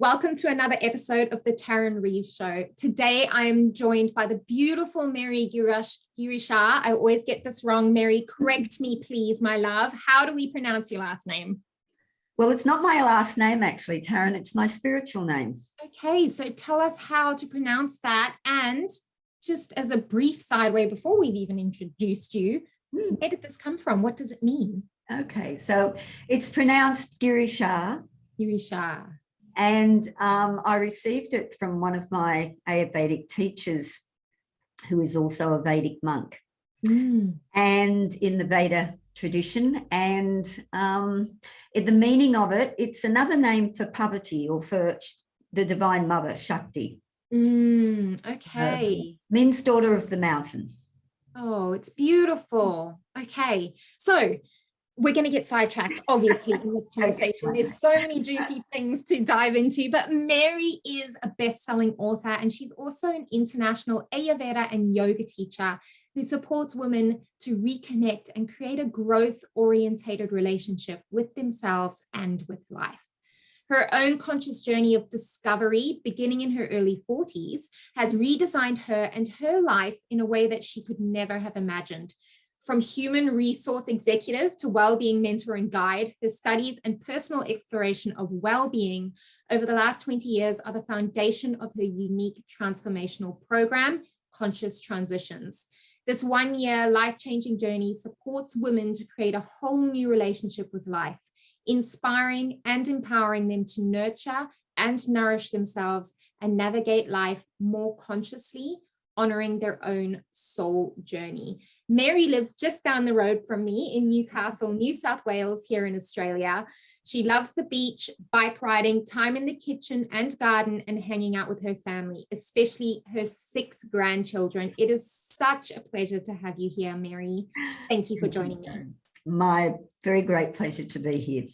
Welcome to another episode of the Taryn Reeves Show. Today, I am joined by the beautiful Mary Girishaa. I always get this wrong. Mary, correct me, please, my love. How do we pronounce your last name? Well, it's not my last name, actually, Taryn. It's my spiritual name. Okay, so tell us how to pronounce that. And just as a brief sideway before we've even introduced you, where did this come from? What does it mean? Okay, so it's pronounced Girishaa. Girishaa. And I received it from one of my Ayurvedic teachers, who is also a Vedic monk, and in the Veda tradition. And the meaning of it, it's another name for Parvati, or for the Divine Mother, Shakti. Okay. Means daughter of the mountain. Oh, it's beautiful. Okay, so we're going to get sidetracked, obviously, in this conversation. There's so many juicy things to dive into, but Mary is a best-selling author, and she's also an international Ayurveda and yoga teacher who supports women to reconnect and create a growth-orientated relationship with themselves and with life. Her own conscious journey of discovery, beginning in her early 40s, has redesigned her and her life in a way that she could never have imagined. From human resource executive to well-being mentor and guide, her studies and personal exploration of well-being over the last 20 years are the foundation of her unique transformational program, Conscious Transitions. This one-year life-changing journey supports women to create a whole new relationship with life, inspiring and empowering them to nurture and nourish themselves and navigate life more consciously, honoring their own soul journey. Mary lives just down the road from me in Newcastle, New South Wales, here in Australia. She loves the beach, bike riding, time in the kitchen and garden, and hanging out with her family, especially her 6 grandchildren. It is such a pleasure to have you here, Mary. Thank you for joining me. My very great pleasure to be here.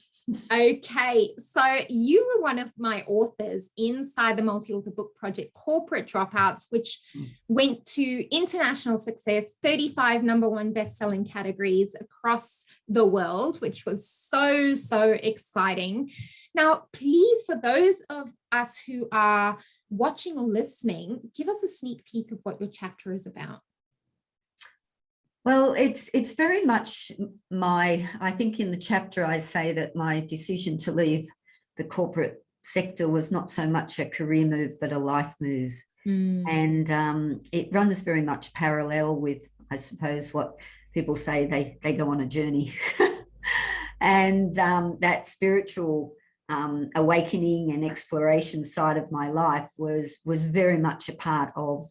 Okay, so you were one of my authors inside the multi-author book project Corporate Dropouts, which went to international success, 35 #1 best-selling categories across the world, which was so exciting. Now, please, for those of us who are watching or listening, give us a sneak peek of what your chapter is about. Well, it's very much I think in the chapter I say that my decision to leave the corporate sector was not so much a career move, but a life move. And it runs very much parallel with, I suppose, what people say they go on a journey. And that spiritual awakening and exploration side of my life was very much a part of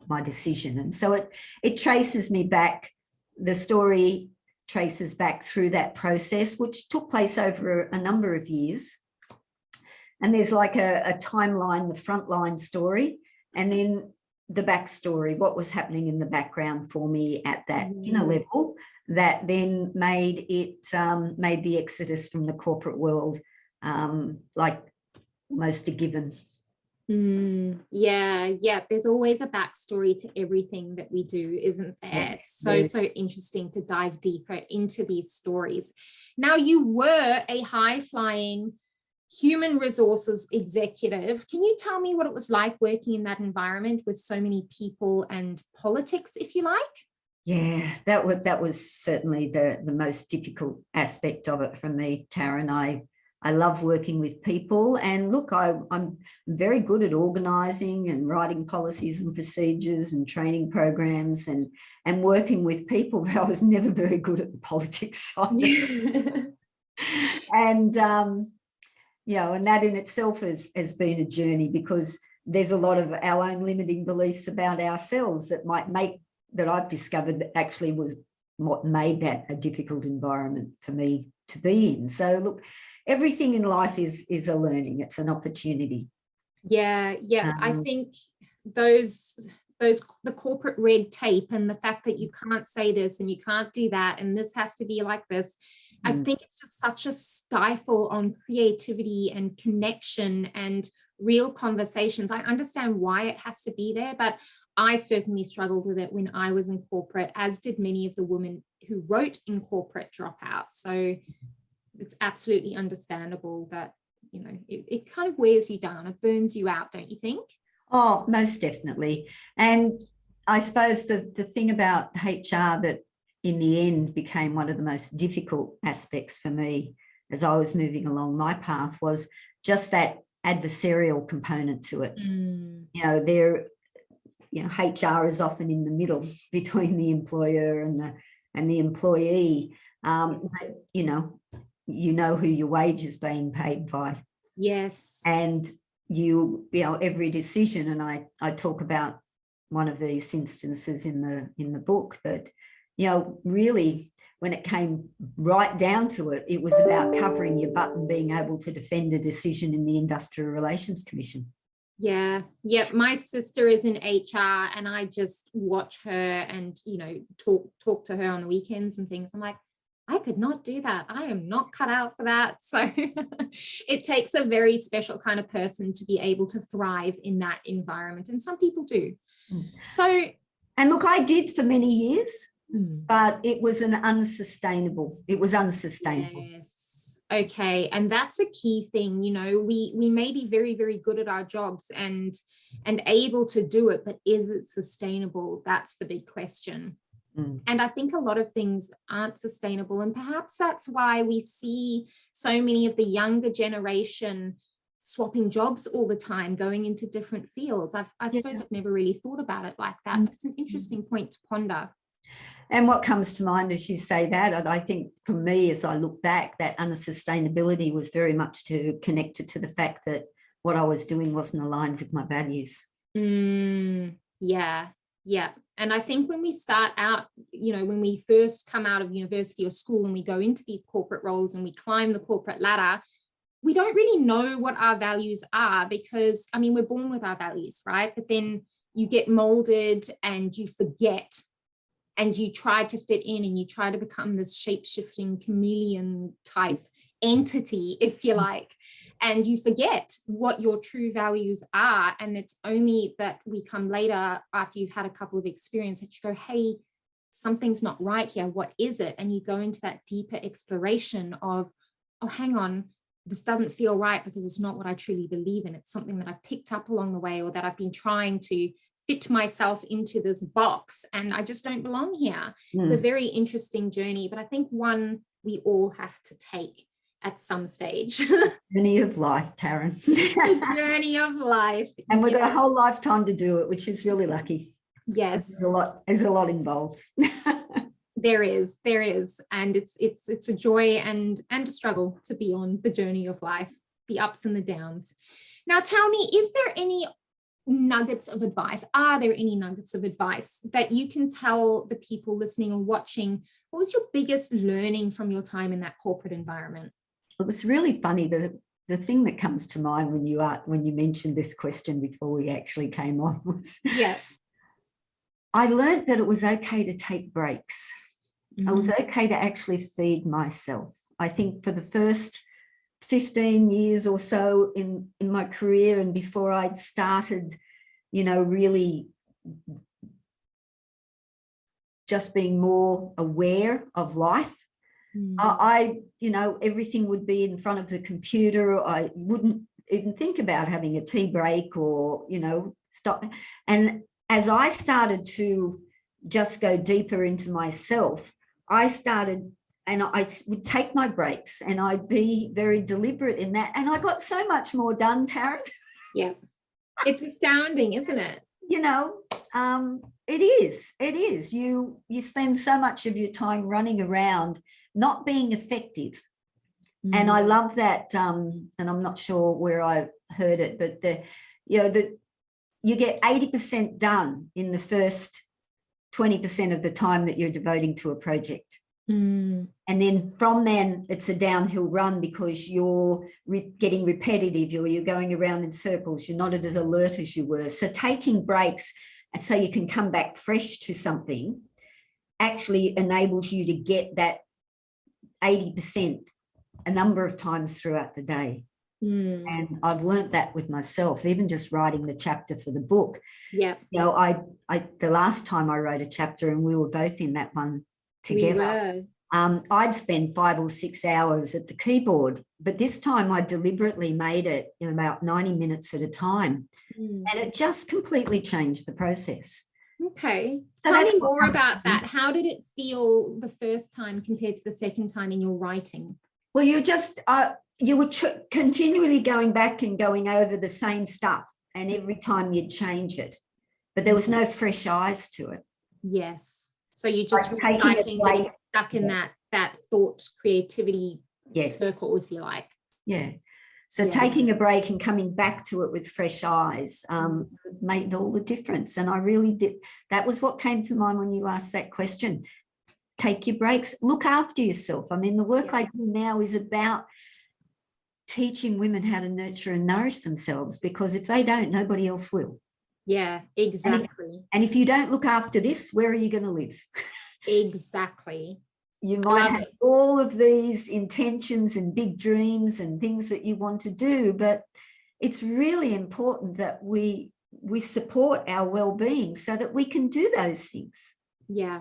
my decision. And so it traces me back. The story traces back through that process, which took place over a number of years. And there's like a timeline, the frontline story, and then the backstory, what was happening in the background for me at that inner level that then made the exodus from the corporate world like almost a given. Yeah, there's always a backstory to everything that we do, isn't there? Yeah. It's so interesting to dive deeper into these stories. Now, you were a high-flying human resources executive. Can you tell me what it was like working in that environment with so many people and politics, if you like? Yeah, that was certainly the most difficult aspect of it for me, Taryn. I love working with people, and look, I'm very good at organising and writing policies and procedures and training programs and working with people, but I was never very good at the politics side. And and that in itself has been a journey, because there's a lot of our own limiting beliefs about ourselves that I've discovered that actually was what made that a difficult environment for me to be in. So look, everything in life is a learning. It's an opportunity. Yeah. I think the corporate red tape and the fact that you can't say this and you can't do that and this has to be like this, I think it's just such a stifle on creativity and connection and real conversations. I understand why it has to be there, but I certainly struggled with it when I was in corporate, as did many of the women who wrote in Corporate Dropout. So it's absolutely understandable that it kind of wears you down, it burns you out, don't you think? Oh, most definitely. And I suppose the thing about HR that in the end became one of the most difficult aspects for me as I was moving along my path was just that adversarial component to it. HR is often in the middle between the employer and the employee. But you know who your wage is being paid by. Yes. And every decision, and I talk about one of these instances in the book that, really when it came right down to it, it was about covering your butt and being able to defend a decision in the Industrial Relations Commission. Yeah. My sister is in HR and I just watch her and, talk to her on the weekends and things. I'm like, I could not do that. I am not cut out for that. So it takes a very special kind of person to be able to thrive in that environment. And some people do. So, and look, I did for many years, but it was unsustainable. Yes. Okay. And that's a key thing. We may be very, very good at our jobs and able to do it, but is it sustainable? That's the big question. And I think a lot of things aren't sustainable. And perhaps that's why we see so many of the younger generation swapping jobs all the time, going into different fields. I suppose I've never really thought about it like that, but it's an interesting point to ponder. And what comes to mind as you say that, I think for me, as I look back, that unsustainability was very much connected to the fact that what I was doing wasn't aligned with my values. Yeah. And I think when we start out, when we first come out of university or school and we go into these corporate roles and we climb the corporate ladder, we don't really know what our values are because, we're born with our values, right? But then you get molded and you forget and you try to fit in and you try to become this shape-shifting chameleon type entity, if you like, and you forget what your true values are. And it's only that we come later after you've had a couple of experiences that you go, hey, something's not right here. What is it? And you go into that deeper exploration of, oh, hang on, this doesn't feel right because it's not what I truly believe in. It's something that I picked up along the way or that I've been trying to fit myself into this box and I just don't belong here. It's a very interesting journey, but I think one we all have to take at some stage. Journey of life, Taryn. Journey of life. And we've got a whole lifetime to do it, which is really lucky. Yes. There's a lot involved. There is. And it's a joy and a struggle to be on the journey of life, the ups and the downs. Now tell me, is there any nuggets of advice? Are there any nuggets of advice that you can tell the people listening or watching? What was your biggest learning from your time in that corporate environment? It was really funny. The thing that comes to mind when you mentioned this question before we actually came on was, yes, I learned that it was okay to take breaks. It was okay to actually feed myself. I think for the first 15 years or so in my career and before I'd started, really just being more aware of life, everything would be in front of the computer. I wouldn't even think about having a tea break or, stop. And as I started to just go deeper into myself, I started, and I would take my breaks and I'd be very deliberate in that. And I got so much more done, Taryn. Yeah. It's astounding, isn't it? It is. You spend so much of your time running around, not being effective. And I love that. And I'm not sure where I heard it, but you get 80% done in the first 20% of the time that you're devoting to a project. And then from then it's a downhill run because you're getting repetitive, you're going around in circles, you're not as alert as you were. So taking breaks and so you can come back fresh to something actually enables you to get that 80% a number of times throughout the day. And I've learnt that with myself, even just writing the chapter for the book. Yeah. I the last time I wrote a chapter and we were both in that one together, I'd spend 5 or 6 hours at the keyboard, but this time I deliberately made it in about 90 minutes at a time. And it just completely changed the process. Okay. So Tell that's me what more comes about to me. that. How did it feel the first time compared to the second time in your writing? Well, you were continually going back and going over the same stuff, and every time you'd change it, but there was no fresh eyes to it. Yes. So you're just Like taking a recycling, break. getting stuck in that thought creativity Yes. circle, if you like. Yeah. So Yeah. taking a break and coming back to it with fresh eyes made all the difference. And I really did. That was what came to mind when you asked that question. Take your breaks, look after yourself. I mean, the work I do now is about teaching women how to nurture and nourish themselves, because if they don't, nobody else will. Yeah, exactly. And if you don't look after this, where are you going to live? Exactly. You might have all of these intentions and big dreams and things that you want to do, but it's really important that we support our well-being so that we can do those things. Yeah.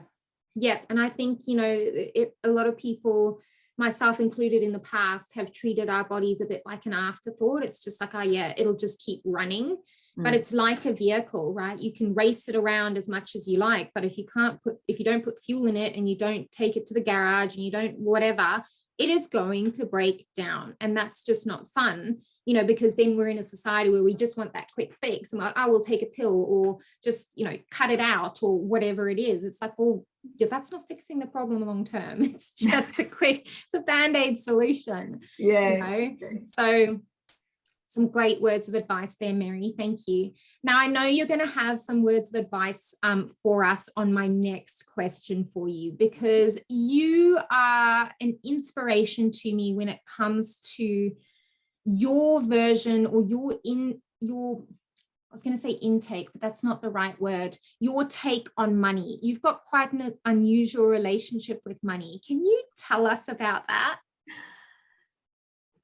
Yeah. And I think, a lot of people, myself included in the past, have treated our bodies a bit like an afterthought. It's just like, oh yeah, it'll just keep running. But it's like a vehicle, right? You can race it around as much as you like, but if you don't put fuel in it and you don't take it to the garage and you don't whatever, it is going to break down. And that's just not fun, because then we're in a society where we just want that quick fix. And like, oh, we'll take a pill or just, cut it out or whatever it is. It's like, well, that's not fixing the problem long term. It's just it's a Band-Aid solution. Yeah. So some great words of advice there, Mary. Thank you. Now, I know you're going to have some words of advice for us on my next question for you, because you are an inspiration to me when it comes to your version or I was going to say intake, but that's not the right word. Your take on money. You've got quite an unusual relationship with money. Can you tell us about that?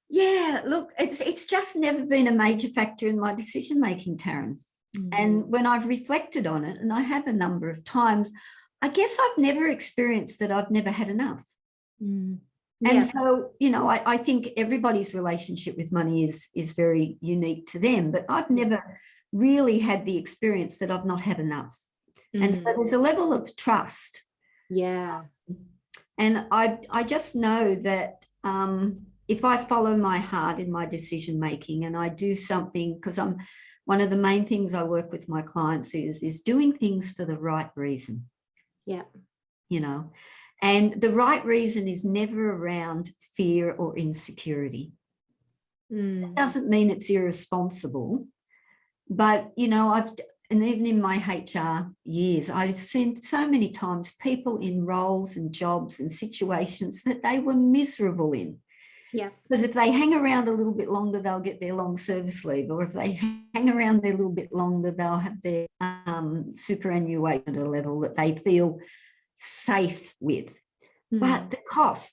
Yeah, look, it's just never been a major factor in my decision-making, Taryn. And when I've reflected on it, and I have a number of times, I guess I've never experienced that I've never had enough. And so, I think everybody's relationship with money is very unique to them, but I've never really had the experience that I've not had enough. And so there's a level of trust. Yeah. And I just know that if I follow my heart in my decision making and I do something, because one of the main things I work with my clients is doing things for the right reason. Yeah. And the right reason is never around fear or insecurity. It doesn't mean it's irresponsible, but and even in my HR years, I've seen so many times people in roles and jobs and situations that they were miserable in. Yeah. Because if they hang around a little bit longer, they'll get their long service leave. Or if they hang around there a little bit longer, they'll have their superannuation at a level that they feel safe with. But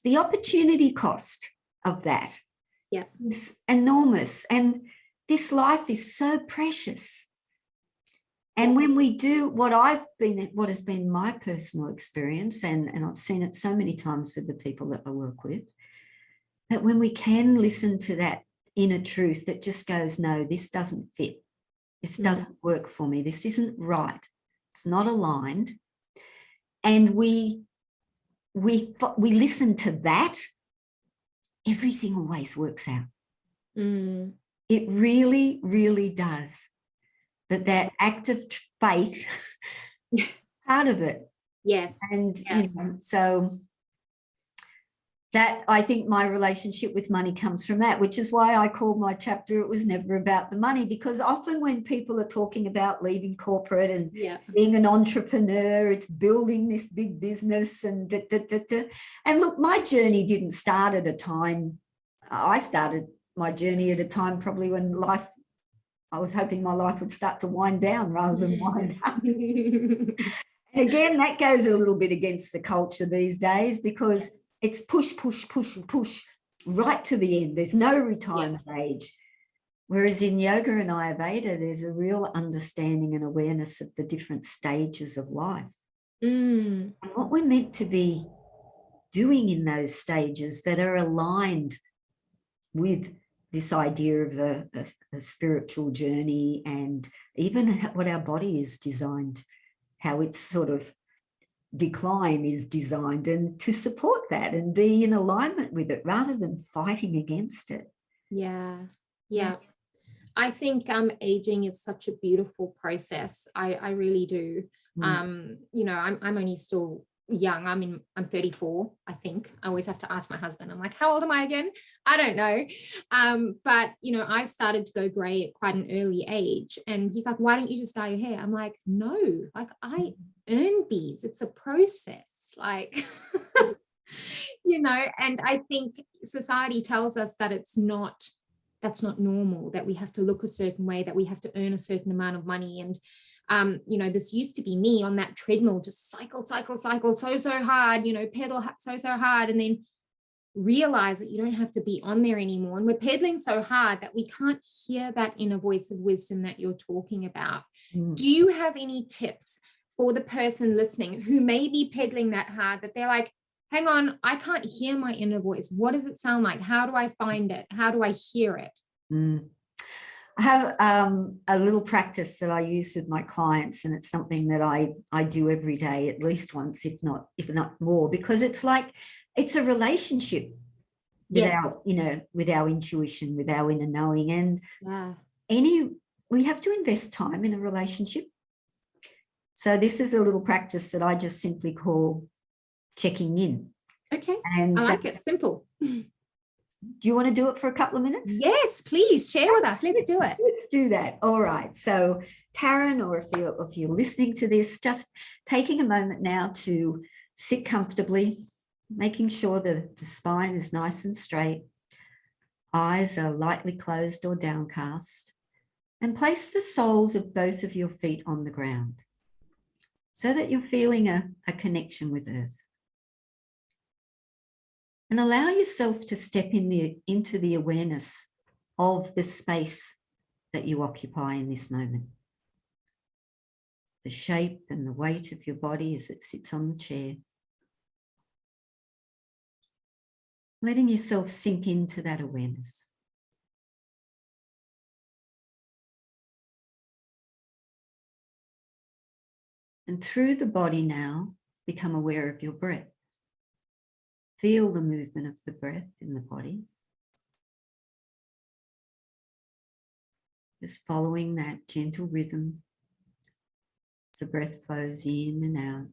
the opportunity cost of that is enormous. And this life is so precious. And when we do what has been my personal experience, and I've seen it so many times with the people that I work with, that when we can listen to that inner truth that just goes, no, this doesn't fit. This doesn't work for me. This isn't right. It's not aligned. And we listen to that, everything always works out. It really, really does. But that act of faith, part of it. Yes. And, so that, I think my relationship with money comes from that, which is why I called my chapter, It Was Never About the Money, because often when people are talking about leaving corporate and being an entrepreneur, it's building this big business and And look, my journey didn't start at a time. I started my journey at a time probably when I was hoping my life would start to wind down rather than wind up. And again, that goes a little bit against the culture these days, because it's push, push, push, push right to the end. There's no retirement age. Whereas in yoga and Ayurveda, there's a real understanding and awareness of the different stages of life. And what we're meant to be doing in those stages that are aligned with this idea of a spiritual journey, and even what our body is designed, how its sort of decline is designed, and to support that and be in alignment with it rather than fighting against it. Yeah. I think aging is such a beautiful process. I really do. You know, I'm only still young. I'm 34, I think. I always have to ask my husband. I'm like, how old am I again? I don't know. But you know, I started to go gray at quite an early age. And he's like, why don't you just dye your hair? I'm like, no, like I earned these. It's a process. Like you know, and I think society tells us that that's not normal, that we have to look a certain way, that we have to earn a certain amount of money. And, you know, this used to be me on that treadmill, just cycle so hard, you know, pedal so hard, and then realize that you don't have to be on there anymore. And we're pedaling so hard that we can't hear that inner voice of wisdom that you're talking about. Do you have any tips for the person listening who may be pedaling that hard, that they're like, hang on, I can't hear my inner voice. What does it sound like? How do I find it? How do I hear it? I have a little practice that I use with my clients, and it's something that I do every day, at least once, if not more, because it's a relationship with our, you know, with our intuition, with our inner knowing. And we have to invest time in a relationship. So this is a little practice that I just simply call checking in. Okay. And I like it. Simple. Do you want to do it for a couple of minutes? Yes, please share with us. Let's do it. Let's do that. All right. So Taryn, or if you're listening to this, just taking a moment now to sit comfortably, making sure that the spine is nice and straight, eyes are lightly closed or downcast, and place the soles of both of your feet on the ground so that you're feeling a connection with earth. And allow yourself to step into the awareness of the space that you occupy in this moment. The shape and the weight of your body as it sits on the chair. Letting yourself sink into that awareness. And through the body now, become aware of your breath. Feel the movement of the breath in the body. Just following that gentle rhythm as the breath flows in and out.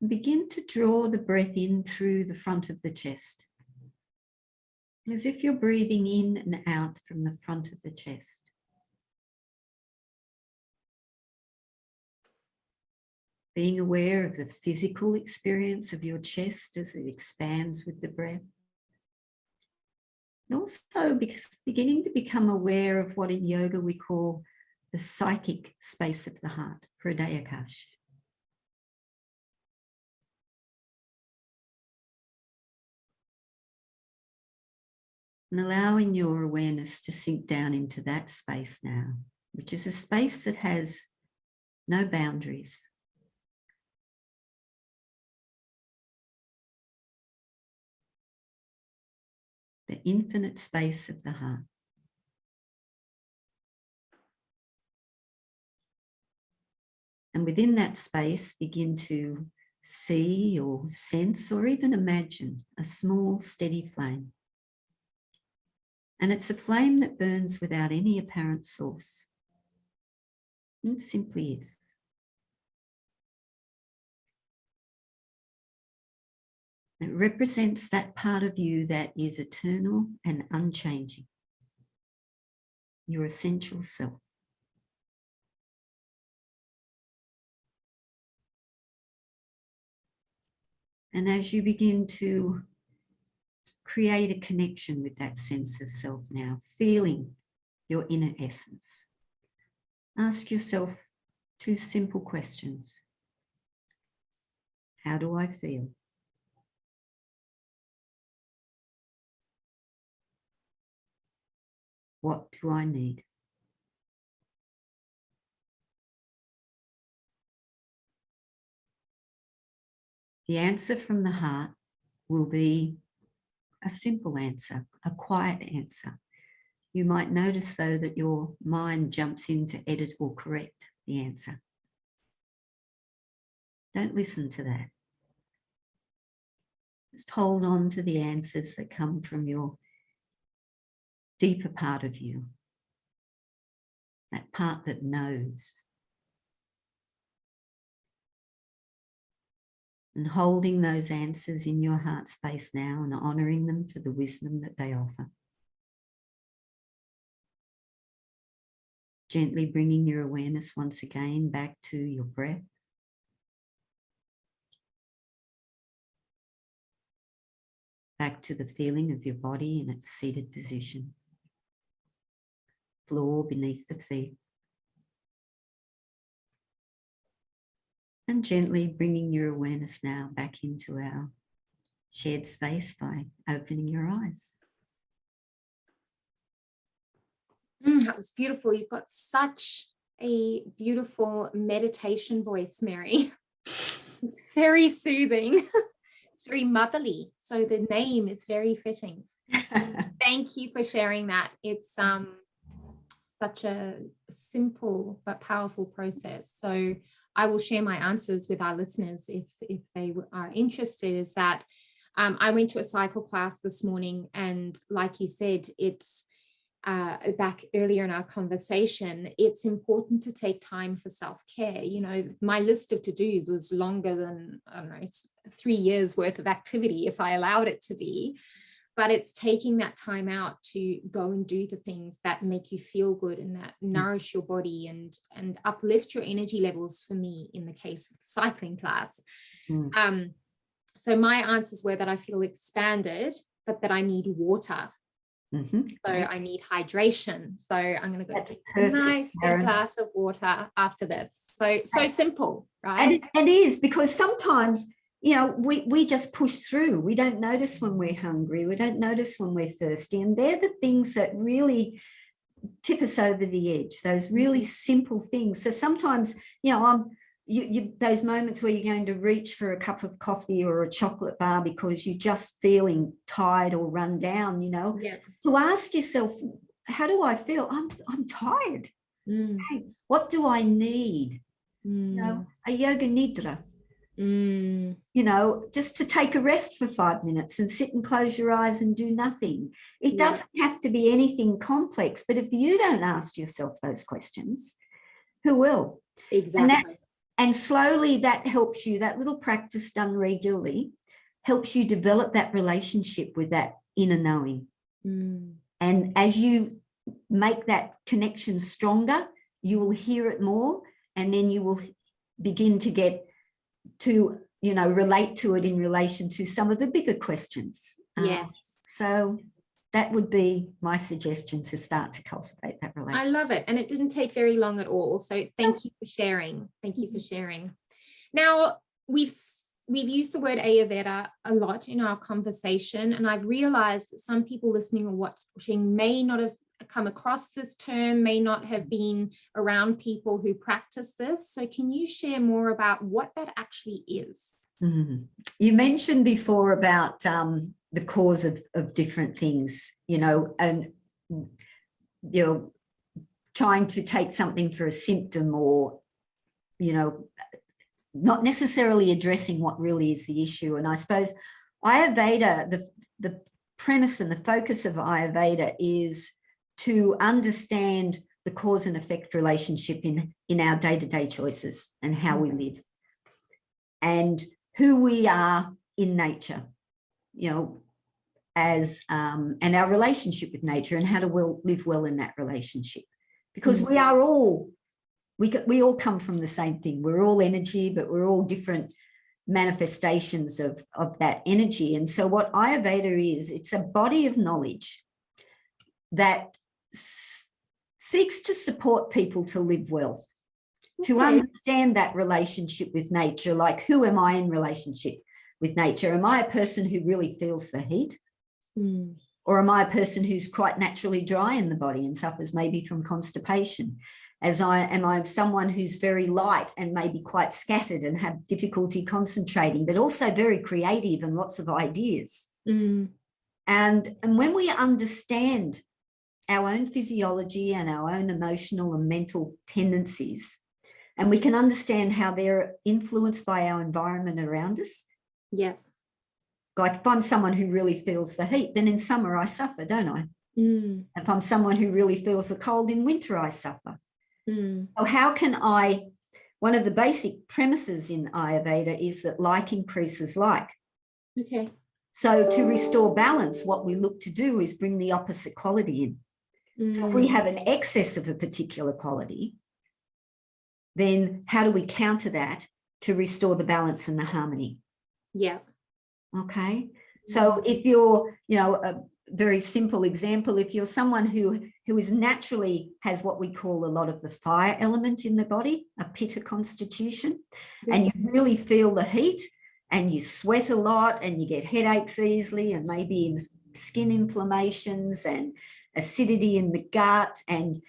And begin to draw the breath in through the front of the chest, as if you're breathing in and out from the front of the chest. Being aware of the physical experience of your chest as it expands with the breath. And also beginning to become aware of what in yoga we call the psychic space of the heart, Hridayakash. And allowing your awareness to sink down into that space now, which is a space that has no boundaries. The infinite space of the heart. And within that space, begin to see or sense or even imagine a small, steady flame. And it's a flame that burns without any apparent source. It simply is. It represents that part of you that is eternal and unchanging. Your essential self. And as you begin to create a connection with that sense of self now, feeling your inner essence, ask yourself two simple questions. How do I feel? What do I need? The answer from the heart will be a simple answer, a quiet answer. You might notice, though, that your mind jumps in to edit or correct the answer. Don't listen to that. Just hold on to the answers that come from your deeper part of you, that part that knows. And holding those answers in your heart space now and honouring them for the wisdom that they offer. Gently bringing your awareness once again back to your breath. Back to the feeling of your body in its seated position. Floor beneath the feet. And gently bringing your awareness now back into our shared space by opening your eyes. That was beautiful. You've got such a beautiful meditation voice, Mary. It's very soothing. It's very motherly. So the name is very fitting. Thank you for sharing that. It's such a simple but powerful process. So I will share my answers with our listeners if they are interested. Is that I went to a cycle class this morning, and like you said, it's back earlier in our conversation, it's important to take time for self-care. You know, my list of to-dos was longer than, I don't know, it's 3 years worth of activity if I allowed it to be. But it's taking that time out to go and do the things that make you feel good and that nourish your body and uplift your energy levels, for me, in the case of the cycling class. So my answers were that I feel expanded, but that I need water. So I need hydration. So I'm going to go take a nice big glass of water after this. So simple, right? And it is, because sometimes, you know, we just push through. We don't notice when we're hungry. We don't notice when we're thirsty. And they're the things that really tip us over the edge, those really simple things. So sometimes, you know, those moments where you're going to reach for a cup of coffee or a chocolate bar because you're just feeling tired or run down, you know, to ask yourself, how do I feel? I'm tired. Hey, what do I need? You know, a yoga nidra. You know, just to take a rest for 5 minutes and sit and close your eyes and do nothing. It doesn't have to be anything complex, but if you don't ask yourself those questions, who will? Exactly. And slowly that helps you, that little practice done regularly helps you develop that relationship with that inner knowing. And as you make that connection stronger, you will hear it more, and then you will begin to get to, you know, relate to it in relation to some of the bigger questions. So that would be my suggestion, to start to cultivate that relationship. I love it. And it didn't take very long at all. So thank you for sharing. Thank you for sharing. Now, we've used the word Ayurveda a lot in our conversation, and I've realized that some people listening or watching may not have come across this term, may not have been around people who practice this. So can you share more about what that actually is? You mentioned before about the cause of different things, you know, and, you know, trying to take something for a symptom, or, you know, not necessarily addressing what really is the issue. And I suppose Ayurveda, the premise and the focus of Ayurveda is to understand the cause and effect relationship in our day-to-day choices and how we live, and who we are in nature, you know, as and our relationship with nature, and how to live well in that relationship, because we all come from the same thing. We're all energy, but we're all different manifestations of that energy. And so what Ayurveda is, it's a body of knowledge that seeks to support people to live well, to understand that relationship with nature. Like, who am I in relationship with nature? Am I a person who really feels the heat? Or am I a person who's quite naturally dry in the body and suffers maybe from constipation? Am I someone who's very light and maybe quite scattered and have difficulty concentrating, but also very creative and lots of ideas? And when we understand our own physiology and our own emotional and mental tendencies, and we can understand how they're influenced by our environment around us. Yeah. Like if I'm someone who really feels the heat, then in summer I suffer, don't I? If I'm someone who really feels the cold, in winter I suffer. So how can one of the basic premises in Ayurveda is that like increases like. Okay. So to restore balance, what we look to do is bring the opposite quality in. So if we have an excess of a particular quality, then how do we counter that to restore the balance and the harmony? Yeah. Okay. So if you're, a very simple example, if you're someone who is naturally has what we call a lot of the fire element in the body, a pitta constitution, and you really feel the heat and you sweat a lot and you get headaches easily and maybe skin inflammations and acidity in the gut, and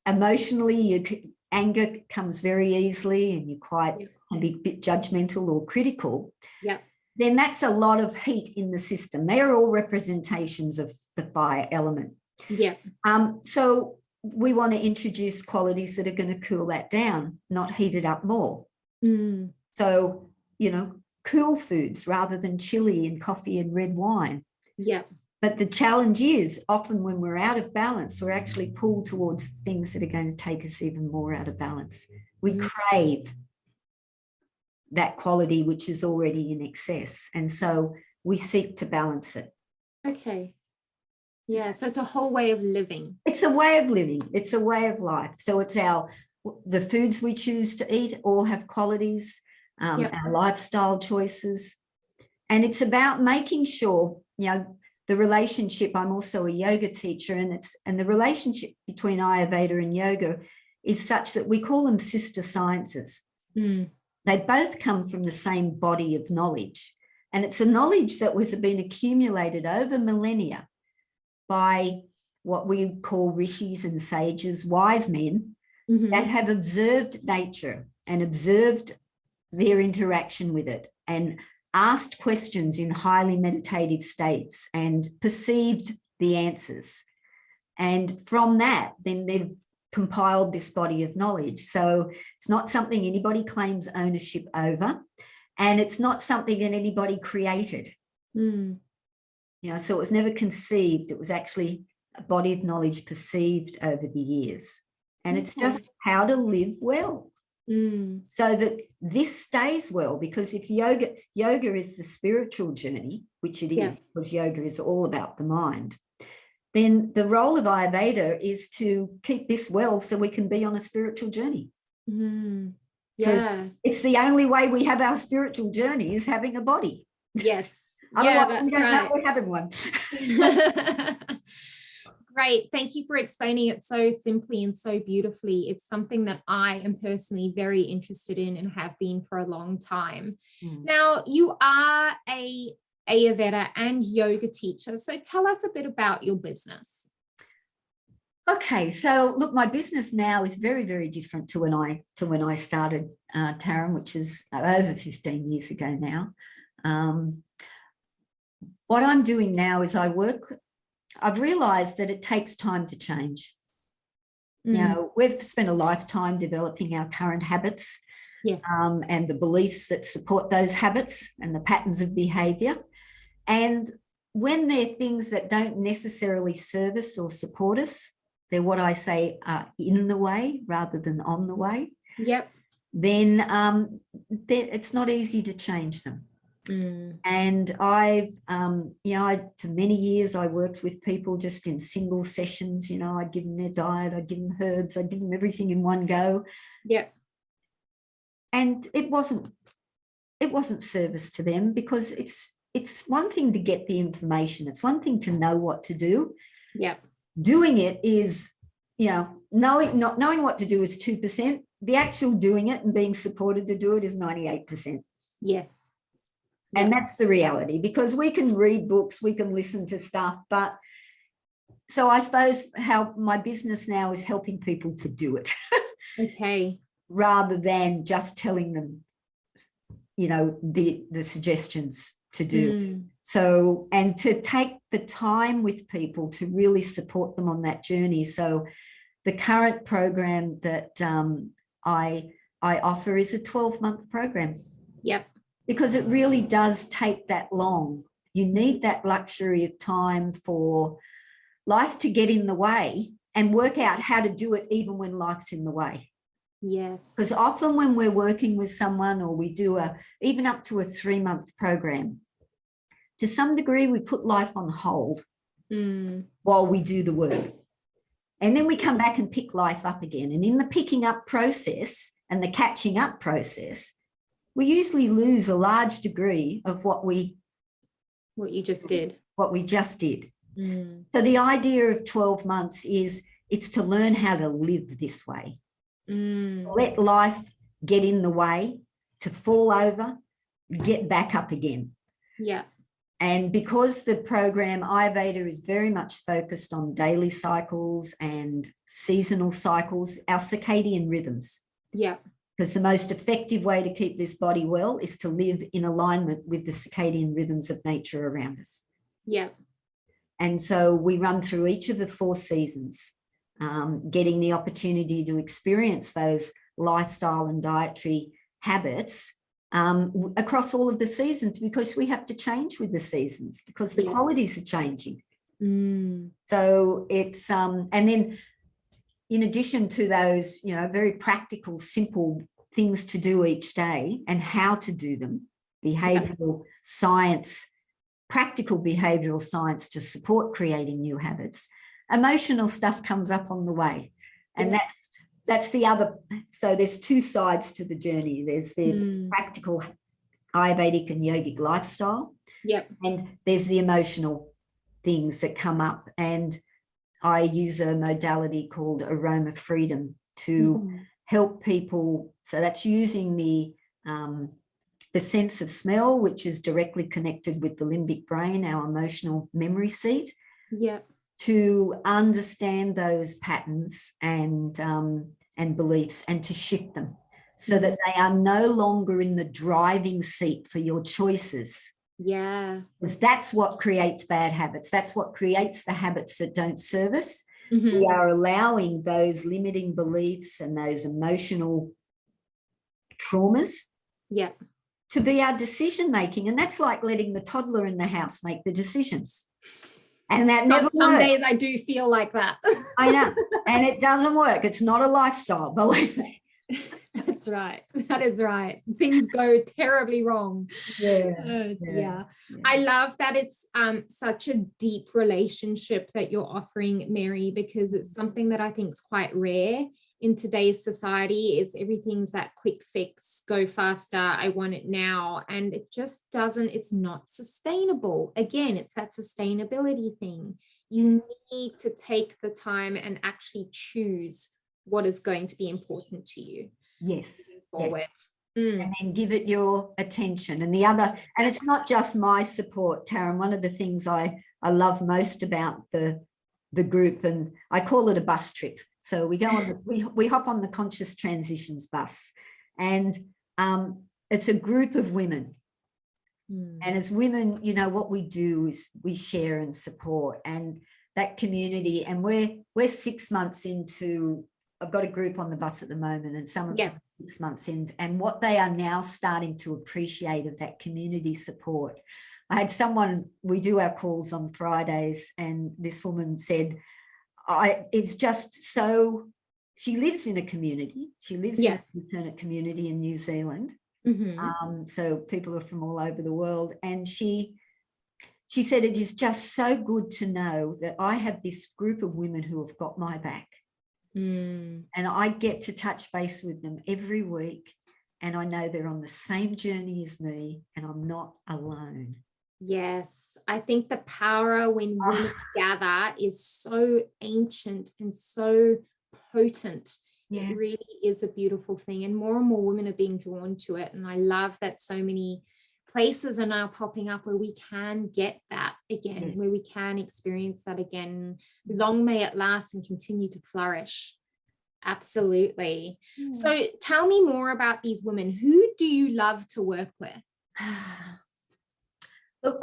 emotionally anger comes very easily and you can be a bit judgmental or critical. Yeah. Then that's a lot of heat in the system. They're all representations of the fire element. Yeah. So we want to introduce qualities that are going to cool that down, not heat it up more. So, cool foods rather than chili and coffee and red wine. Yeah. But the challenge is often when we're out of balance, we're actually pulled towards things that are going to take us even more out of balance. We crave that quality which is already in excess, and so we seek to balance it. Okay. Yeah, so it's a whole way of living. It's a way of living. It's a way of life. So it's the foods we choose to eat all have qualities, our lifestyle choices, and it's about making sure, the relationship. I'm also a yoga teacher, and the relationship between Ayurveda and yoga is such that we call them sister sciences. They both come from the same body of knowledge, and it's a knowledge that was been accumulated over millennia by what we call rishis and sages, wise men that have observed nature and observed their interaction with it and asked questions in highly meditative states and perceived the answers. And from that, then they've compiled this body of knowledge. So it's not something anybody claims ownership over, and it's not something that anybody created. So it was never conceived. It was actually a body of knowledge perceived over the years. And it's just how to live well so that this stays well, because if yoga is the spiritual journey, which it is, because yoga is all about the mind, then the role of Ayurveda is to keep this well so we can be on a spiritual journey. It's the only way we have our spiritual journey is having a body. Yes. Otherwise, we don't know we're having one. Great. Thank you for explaining it so simply and so beautifully. It's something that I am personally very interested in and have been for a long time. Now, you are a Ayurveda and yoga teacher. So tell us a bit about your business. Okay, so look, my business now is very, very different to when I started, Taryn, which is over 15 years ago now. What I'm doing now is I've realised that it takes time to change. We've spent a lifetime developing our current habits and the beliefs that support those habits and the patterns of behaviour. And when they're things that don't necessarily serve us or support us, they're what I say are in the way rather than on the way. Then it's not easy to change them. And I've, for many years, I worked with people just in single sessions. I'd give them their diet, I'd give them herbs, I'd give them everything in one go. And it wasn't service to them, because it's one thing to get the information. It's one thing to know what to do. Doing it is, knowing what to do is 2%. The actual doing it and being supported to do it is 98%. And that's the reality, because we can read books, we can listen to stuff, but so I suppose how my business now is helping people to do it. Okay. rather than just telling them, you know, the suggestions to do. So, and to take the time with people to really support them on that journey. So the current program that I offer is a 12-month program. Yep. Because it really does take that long. You need that luxury of time for life to get in the way and work out how to do it even when life's in the way. Yes. Because often when we're working with someone, or we do even up to a 3-month program, to some degree, we put life on hold while we do the work. And then we come back and pick life up again. And in the picking up process and the catching up process, we usually lose a large degree of what we just did. So the idea of 12 months is it's to learn how to live this way. Let life get in the way, to fall over, get back up again. Yeah. And because the program Ayurveda is very much focused on daily cycles and seasonal cycles, our circadian rhythms. Yeah. Because the most effective way to keep this body well is to live in alignment with the circadian rhythms of nature around us. Yeah. And so we run through each of the 4 seasons, getting the opportunity to experience those lifestyle and dietary habits across all of the seasons, because we have to change with the seasons, because the qualities are changing. So it's, and then in addition to those, you know, very practical, simple things to do each day and how to do them, behavioral science, practical behavioral science to support creating new habits, emotional stuff comes up on the way. And that's the other. So there's 2 sides to the journey. There's practical Ayurvedic and yogic lifestyle. Yep. And there's the emotional things that come up. And I use a modality called aroma freedom to help people. So that's using the sense of smell, which is directly connected with the limbic brain, our emotional memory seat. Yeah. To understand those patterns and beliefs, and to shift them so that they are no longer in the driving seat for your choices. Yeah. Because that's what creates bad habits. That's what creates the habits that don't serve us. We are allowing those limiting beliefs and those emotional traumas to be our decision making. And that's like letting the toddler in the house make the decisions. And that never works. Some days I do feel like that. I know. And it doesn't work. It's not a lifestyle, believe me. That's right. That is right. Things go terribly wrong. Yeah. I love that it's such a deep relationship that you're offering, Mary, because it's something that I think is quite rare in today's society. Is everything's that quick fix, go faster, I want it now. And it just doesn't, it's not sustainable. Again, it's that sustainability thing. You need to take the time and actually choose what is going to be important to you. Yes. Forward. And then give it your attention. And the other, and it's not just my support, Taryn. One of the things I love most about the group, and I call it a bus trip. So we go on we hop on the Conscious Transitions bus, and it's a group of women. And as women, you know, what we do is we share and support, and that community. And we're 6 months into. I've got a group on the bus at the moment, and some of them 6 months in, and what they are now starting to appreciate of that community support. I had someone, we do our calls on Fridays, and this woman said, it's just so, she lives in a community. She lives in a alternate community in New Zealand. So people are from all over the world. And she said, it is just so good to know that I have this group of women who have got my back. And I get to touch base with them every week, and I know they're on the same journey as me, and I'm not alone. Yes, I think the power when women gather is so ancient and so potent. It really is a beautiful thing, and more women are being drawn to it. And I love that so many places are now popping up where we can get that again, where we can experience that again. Long may it last and continue to flourish. Absolutely. So tell me more about these women. Who do you love to work with? Look,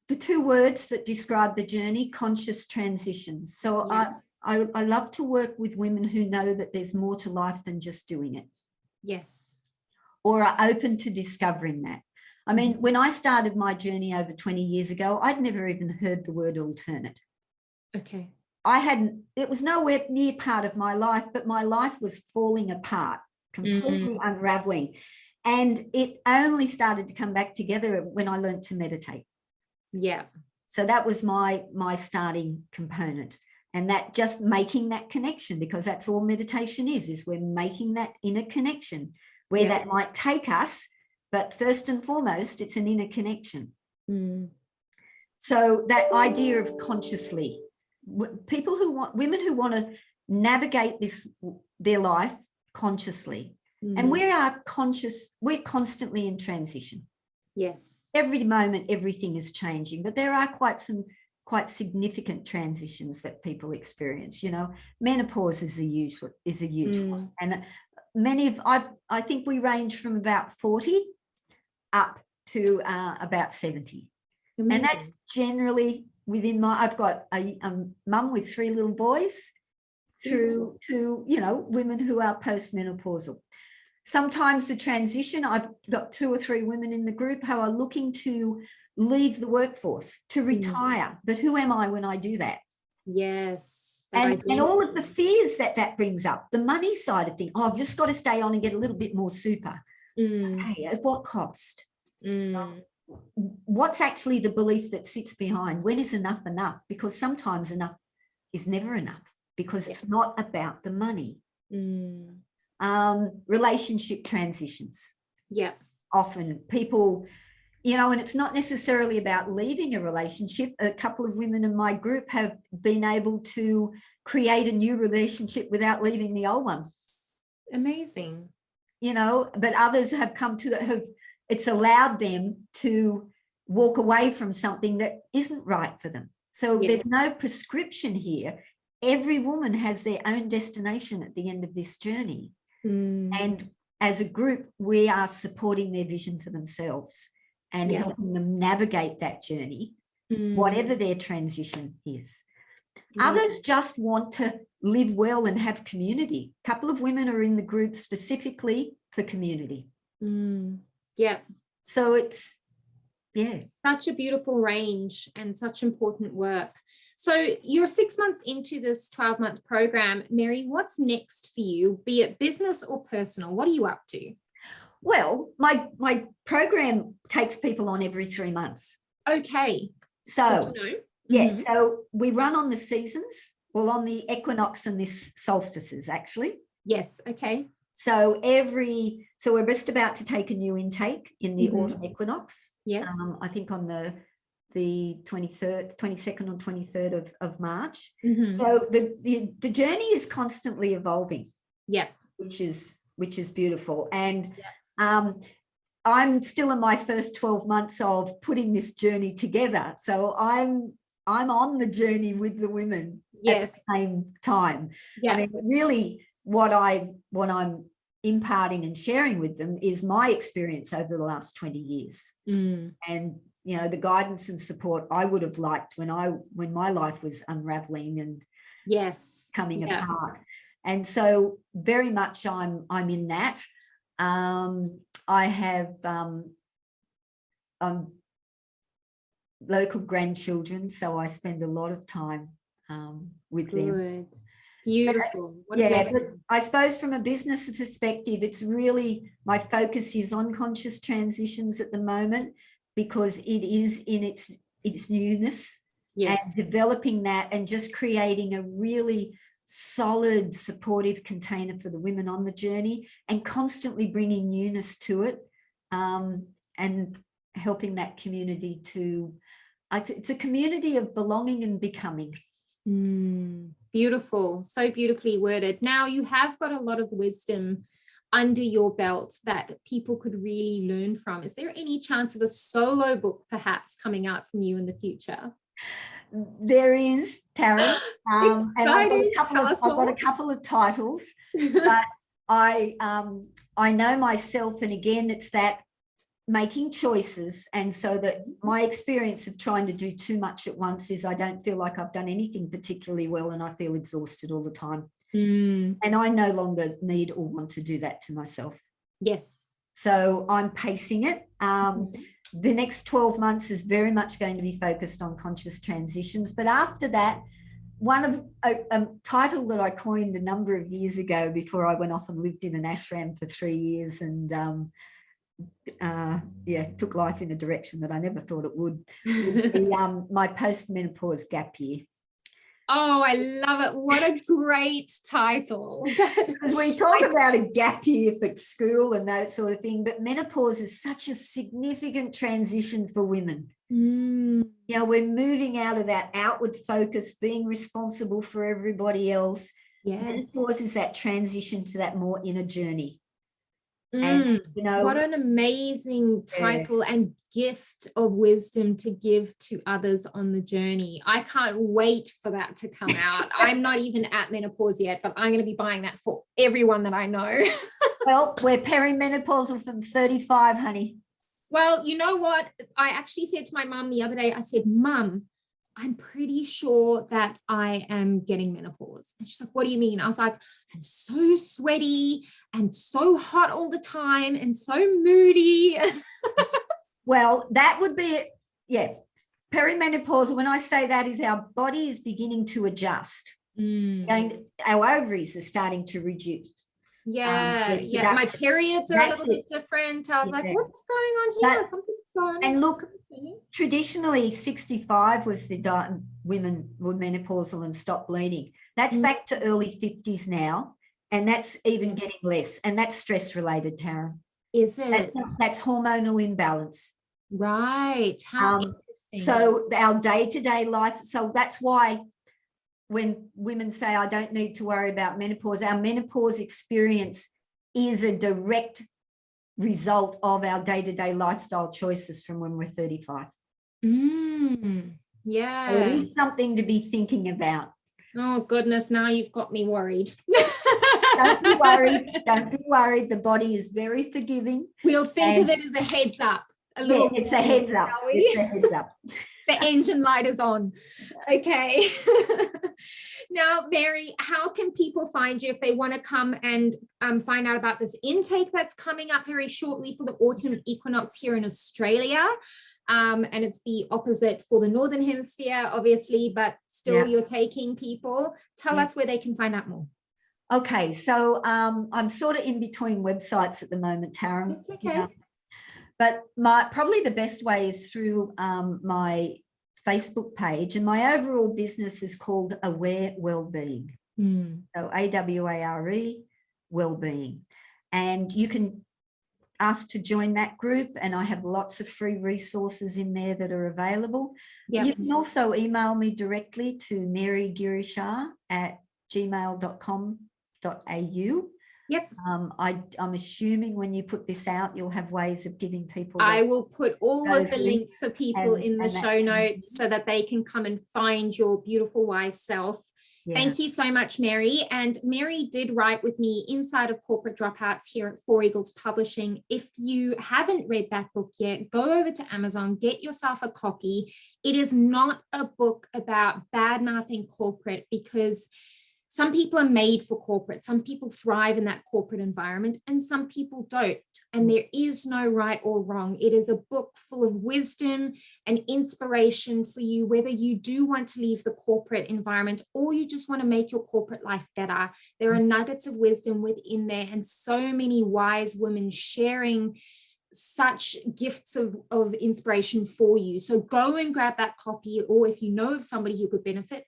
the two words that describe the journey, conscious transitions. So I love to work with women who know that there's more to life than just doing it. Yes. Or are open to discovering that. I mean, when I started my journey over 20 years ago, I'd never even heard the word alternate. Okay. It was nowhere near part of my life, but my life was falling apart, completely unraveling. And it only started to come back together when I learned to meditate. Yeah. So that was my starting component. And that just making that connection, because that's all meditation is we're making that inner connection where that might take us. But first and foremost, it's an inner connection. So that idea of consciously, women who want to navigate their life consciously. And we are conscious, we're constantly in transition. Yes. Every moment, everything is changing, but there are quite significant transitions that people experience. You know, menopause is a huge one. And I think we range from about 40 up to about 70. Amazing. And that's generally within I've got a mum with 3 little boys through to, women who are postmenopausal. Sometimes the transition, I've got 2 or 3 women in the group who are looking to leave the workforce, to retire. But who am I when I do that? Yes. And all of the fears that brings up, the money side of things. Oh, I've just got to stay on and get a little bit more super. Okay, at what cost? What's actually the belief that sits behind? When is enough enough? Because sometimes enough is never enough, because it's not about the money. Relationship transitions. Yeah. Often people, and it's not necessarily about leaving a relationship. A couple of women in my group have been able to create a new relationship without leaving the old one. Amazing. But others have come to it's allowed them to walk away from something that isn't right for them. So there's no prescription here. Every woman has their own destination at the end of this journey. And as a group, we are supporting their vision for themselves and helping them navigate that journey, whatever their transition is. Others just want to live well and have community. A couple of women are in the group specifically for community. Yeah. So it's, such a beautiful range and such important work. So you're 6 months into this 12-month program. Mary, what's next for you, be it business or personal? What are you up to? Well, my program takes people on every 3 months. Okay. So, so we run on the seasons, on the equinox and this solstices, actually. Yes. Okay. So we're just about to take a new intake in the autumn equinox. Yes. I think on the 23rd, 22nd or 23rd of March. So the journey is constantly evolving. Yeah. Which is beautiful. And I'm still in my first 12 months of putting this journey together. So I'm on the journey with the women at the same time. Yeah. I mean, really what I'm imparting and sharing with them is my experience over the last 20 years. And the guidance and support I would have liked when my life was unraveling and coming apart. And so very much I'm in that. I have local grandchildren, so I spend a lot of time with them. Beautiful. I suppose from a business perspective, it's really, my focus is on conscious transitions at the moment, because it is in its newness and developing that and just creating a really solid, supportive container for the women on the journey and constantly bringing newness to it, and helping that community it's a community of belonging and becoming. Beautiful. So beautifully worded. Now you have got a lot of wisdom under your belt that people could really learn from. Is there any chance of a solo book perhaps coming out from you in the future? There is, Taryn, and Exciting. Tell us I've got a more. couple of titles, but I know myself, and again, it's that making choices. And so that my experience of trying to do too much at once is I don't feel like I've done anything particularly well, and I feel exhausted all the time. And I no longer need or want to do that to myself. Yes. So I'm pacing it. The next 12 months is very much going to be focused on conscious transitions. But after that, one of a title that I coined a number of years ago before I went off and lived in an ashram for 3 years and took life in a direction that I never thought it would be, my post-menopause gap year. Oh, I love it. What a great title. Because we talk about a gap year for school and that sort of thing, but menopause is such a significant transition for women. You know, we're moving out of that outward focus, being responsible for everybody else. Yes. Menopause is that transition to that more inner journey. And, you know, what an amazing title and gift of wisdom to give to others on the journey. I can't wait for that to come out. I'm not even at menopause yet, but I'm going to be buying that for everyone that I know. Well, we're perimenopausal from 35, honey. Well, you know what? I actually said to my mum the other day, I said, Mum, I'm pretty sure that I am getting menopause. And she's like, what do you mean? I was like, I'm so sweaty and so hot all the time and so moody. Well, that would be it. Yeah. Perimenopausal, when I say that, is our body is beginning to adjust. Our ovaries are starting to reduce. My periods are a little bit different. I was like, what's going on here? Something's going on. And look, traditionally 65 was the women were menopausal and stopped bleeding. That's back to early 50s now, and that's even getting less, and that's stress related, Tara. Is it? That's hormonal imbalance. Right. How interesting. So our day-to-day life, so that's why when women say, I don't need to worry about menopause, our menopause experience is a direct result of our day-to-day lifestyle choices from when we're 35. Yeah. So it is something to be thinking about. Oh, goodness. Now you've got me worried. Don't be worried. Don't be worried. The body is very forgiving. We'll think of it as a heads up. It's a heads up. It's a heads up. The engine light is on. Okay. Now, Mary, how can people find you if they want to come and find out about this intake that's coming up very shortly for the autumn equinox here in Australia? And it's the opposite for the Northern Hemisphere, obviously, but still you're taking people. Tell us where they can find out more. Okay, so I'm sort of in between websites at the moment, Tara. It's okay. But probably the best way is through my Facebook page, and my overall business is called Aware WellBeing. So AWARE WellBeing, and you can ask to join that group, and I have lots of free resources in there that are available. You can also email me directly to Mary Girishaa at gmail.com.au. I'm assuming when you put this out, you'll have ways of giving people. I will put all of the links for people in the show notes so that they can come and find your beautiful wise self. Thank you so much, Mary. And Mary did write with me inside of Corporate Dropouts here at Four Eagles Publishing. If you haven't read that book yet, go over to Amazon, get yourself a copy. It is not a book about bad-mouthing corporate, because some people are made for corporate. Some people thrive in that corporate environment and some people don't. And there is no right or wrong. It is a book full of wisdom and inspiration for you, whether you do want to leave the corporate environment or you just want to make your corporate life better. There are nuggets of wisdom within there, and so many wise women sharing such gifts of inspiration for you. So go and grab that copy, or if you know of somebody who could benefit,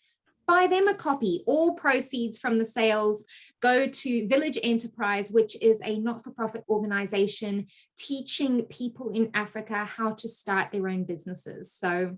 buy them a copy. All proceeds from the sales go to Village Enterprise, which is a not-for-profit organization teaching people in Africa how to start their own businesses. So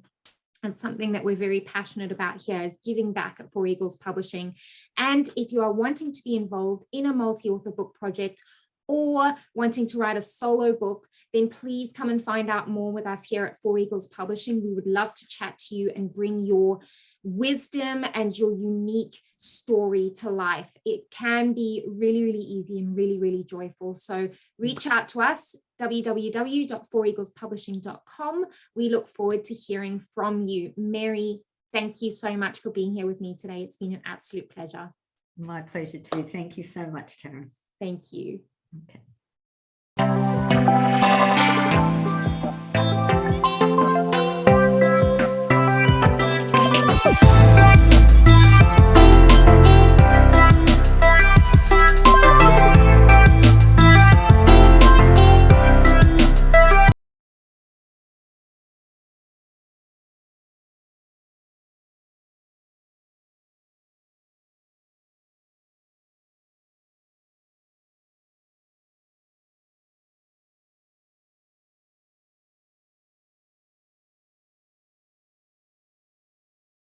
that's something that we're very passionate about here, is giving back at Four Eagles Publishing. And if you are wanting to be involved in a multi-author book project, or wanting to write a solo book, then please come and find out more with us here at Four Eagles Publishing. We would love to chat to you and bring your wisdom and your unique story to life. It can be really, really easy and really, really joyful. So reach out to us, www.foureaglespublishing.com. We look forward to hearing from you. Mary, thank you so much for being here with me today. It's been an absolute pleasure. My pleasure too. Thank you so much, Karen. Thank you. Okay.